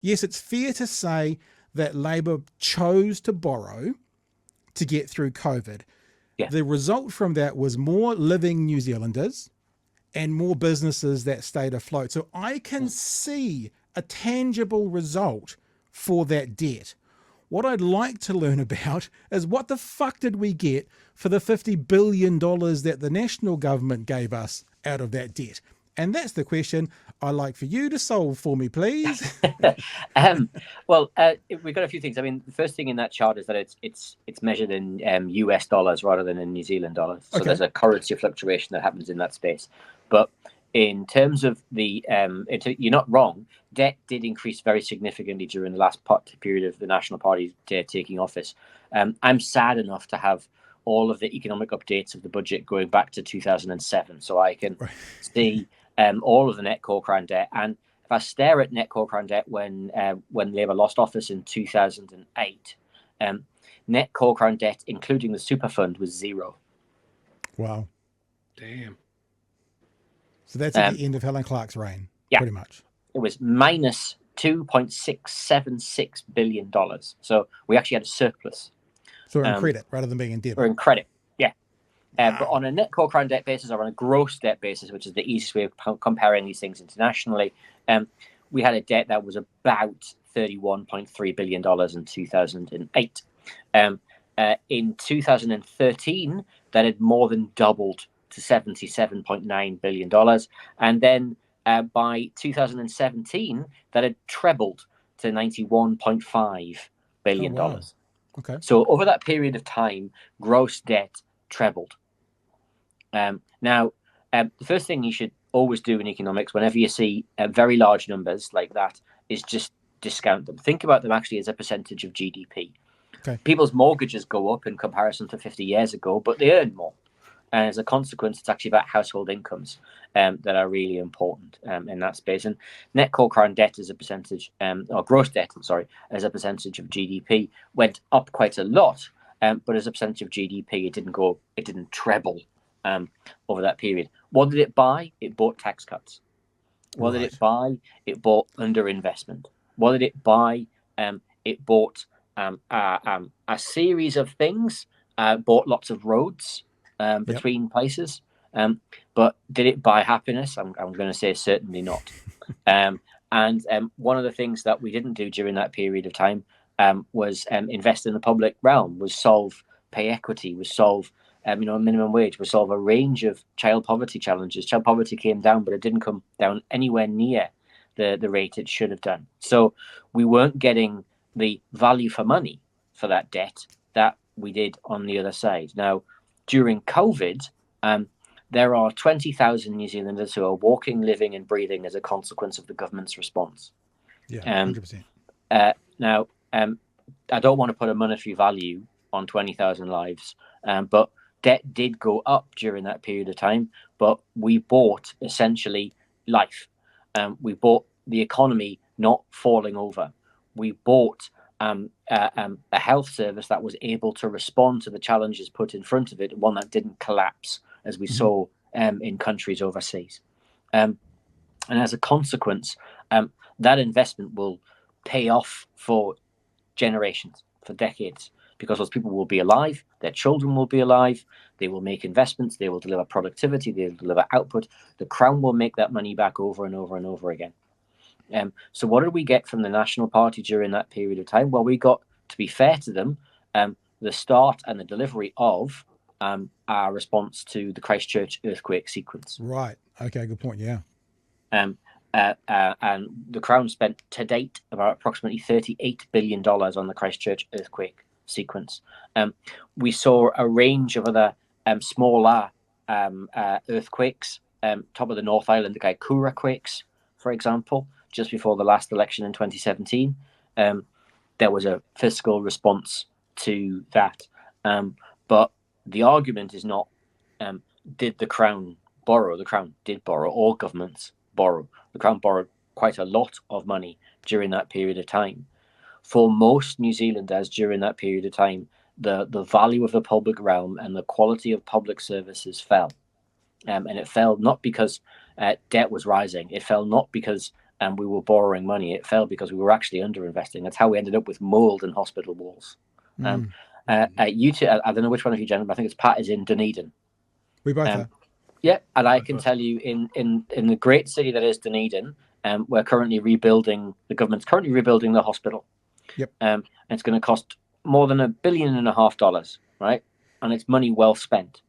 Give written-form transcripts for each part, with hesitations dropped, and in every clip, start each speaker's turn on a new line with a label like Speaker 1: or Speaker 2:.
Speaker 1: Yes, it's fair to say that Labor chose to borrow to get through COVID.
Speaker 2: Yeah.
Speaker 1: The result from that was more living New Zealanders and more businesses that stayed afloat. So I can see a tangible result for that debt. What I'd like to learn about is what the fuck did we get for the $50 billion that the national government gave us out of that debt? And that's the question I'd like for you to solve for me, please.
Speaker 2: um, well, we've got a few things. I mean, the first thing in that chart is that it's measured in US dollars rather than in New Zealand dollars. So
Speaker 1: Okay.
Speaker 2: there's a currency fluctuation that happens in that space. But in terms of you're not wrong. Debt did increase very significantly during the last period of the National Party taking office. I'm sad enough to have all of the economic updates of the budget going back to 2007, so I can see all of the net core crown debt. And if I stare at net core crown debt when Labour lost office in 2008, net core crown debt, including the super fund, was zero.
Speaker 1: Wow.
Speaker 3: Damn.
Speaker 1: So that's at the end of Helen Clark's reign,
Speaker 2: yeah,
Speaker 1: pretty much.
Speaker 2: It was minus $2.676 billion. So we actually had a surplus.
Speaker 1: So we're in credit rather than being in debt.
Speaker 2: We're in credit, yeah. Wow. But on a net core crown debt basis or on a gross debt basis, which is the easiest way of comparing these things internationally, we had a debt that was about $31.3 billion in 2008. In 2013, that had more than doubled to $77.9 billion. And then by 2017, that had trebled to $91.5 billion.
Speaker 1: Oh, wow. Okay.
Speaker 2: So over that period of time, gross debt trebled. Now, the first thing you should always do in economics, whenever you see very large numbers like that, is just discount them. Think about them actually as a percentage of GDP.
Speaker 1: Okay.
Speaker 2: People's mortgages go up in comparison to 50 years ago, but they earn more. And as a consequence, it's actually about household incomes that are really important in that space. And net core crown debt as a percentage, or gross debt, as a percentage of GDP went up quite a lot. But as a percentage of GDP, it didn't treble over that period. What did it buy? It bought tax cuts. What did it buy? It bought underinvestment. What did it buy? It bought a series of things. Bought lots of roads between places. But did it buy happiness? I'm going to say certainly not. And one of the things that we didn't do during that period of time was invest in the public realm, was solve pay equity, was solve minimum wage, was solve a range of child poverty challenges. Child poverty came down, but it didn't come down anywhere near the rate it should have done. So we weren't getting the value for money for that debt that we did on the other side. Now, during COVID, there are 20,000 New Zealanders who are walking, living, and breathing as a consequence of the government's response.
Speaker 1: Yeah, 100%.
Speaker 2: Now, I don't want to put a monetary value on 20,000 lives, but debt did go up during that period of time. But we bought essentially life. We bought the economy not falling over. We bought a health service that was able to respond to the challenges put in front of it, one that didn't collapse, as we saw in countries overseas. And as a consequence, that investment will pay off for generations, for decades, because those people will be alive, their children will be alive, they will make investments, they will deliver productivity, they will deliver output. The Crown will make that money back over and over and over again. So what did we get from the National Party during that period of time? Well, we got, to be fair to them, the start and the delivery of our response to the Christchurch earthquake sequence.
Speaker 1: Right. Okay, good point, yeah.
Speaker 2: And the Crown spent to date about approximately $38 billion on the Christchurch earthquake sequence. We saw a range of other smaller earthquakes, top of the North Island, the Kaikoura quakes, for example, just before the last election in 2017. There was a fiscal response to that. But the argument is not, did the Crown borrow? The Crown did borrow, all governments borrow. The Crown borrowed quite a lot of money during that period of time. For most New Zealanders during that period of time, the value of the public realm and the quality of public services fell. And it fell not because debt was rising. It fell not because and we were borrowing money, it fell because we were actually underinvesting. That's how we ended up with mold in hospital walls. You two, I don't know which one of you gentlemen, I think it's Pat, is in Dunedin.
Speaker 1: We both are.
Speaker 2: Yeah, and I can tell you in the great city that is Dunedin, we're currently rebuilding, the government's currently rebuilding the hospital.
Speaker 1: Yep.
Speaker 2: And it's going to cost more than $1.5 billion, right? And it's money well spent.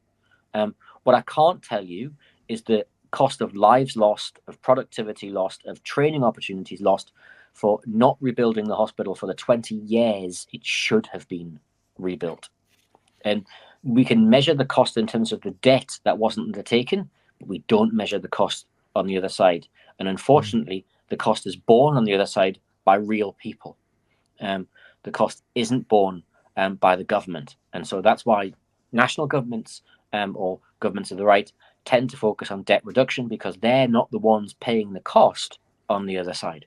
Speaker 2: What I can't tell you is the cost of lives lost, of productivity lost, of training opportunities lost for not rebuilding the hospital for the 20 years it should have been rebuilt. And we can measure the cost in terms of the debt that wasn't undertaken, but we don't measure the cost on the other side. And unfortunately, the cost is borne on the other side by real people. The cost isn't borne by the government. And so that's why national governments or governments of the right tend to focus on debt reduction, because they're not the ones paying the cost on the other side.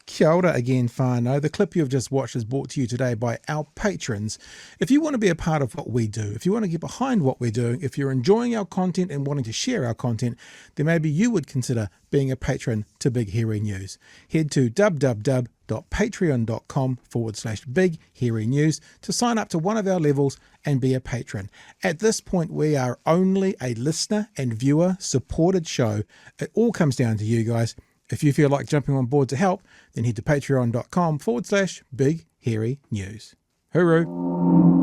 Speaker 1: Kia ora again, whānau. The clip you've just watched is brought to you today by our patrons. If you want to be a part of what we do, if you want to get behind what we're doing, if you're enjoying our content and wanting to share our content, then maybe you would consider being a patron to Big Hairy News. Head to www.patreon.com/Big Hairy News to sign up to one of our levels and be a patron. At this point, we are only a listener and viewer supported show. It all comes down to you guys. If you feel like jumping on board to help, then head to patreon.com/Big Hairy News. Hooroo.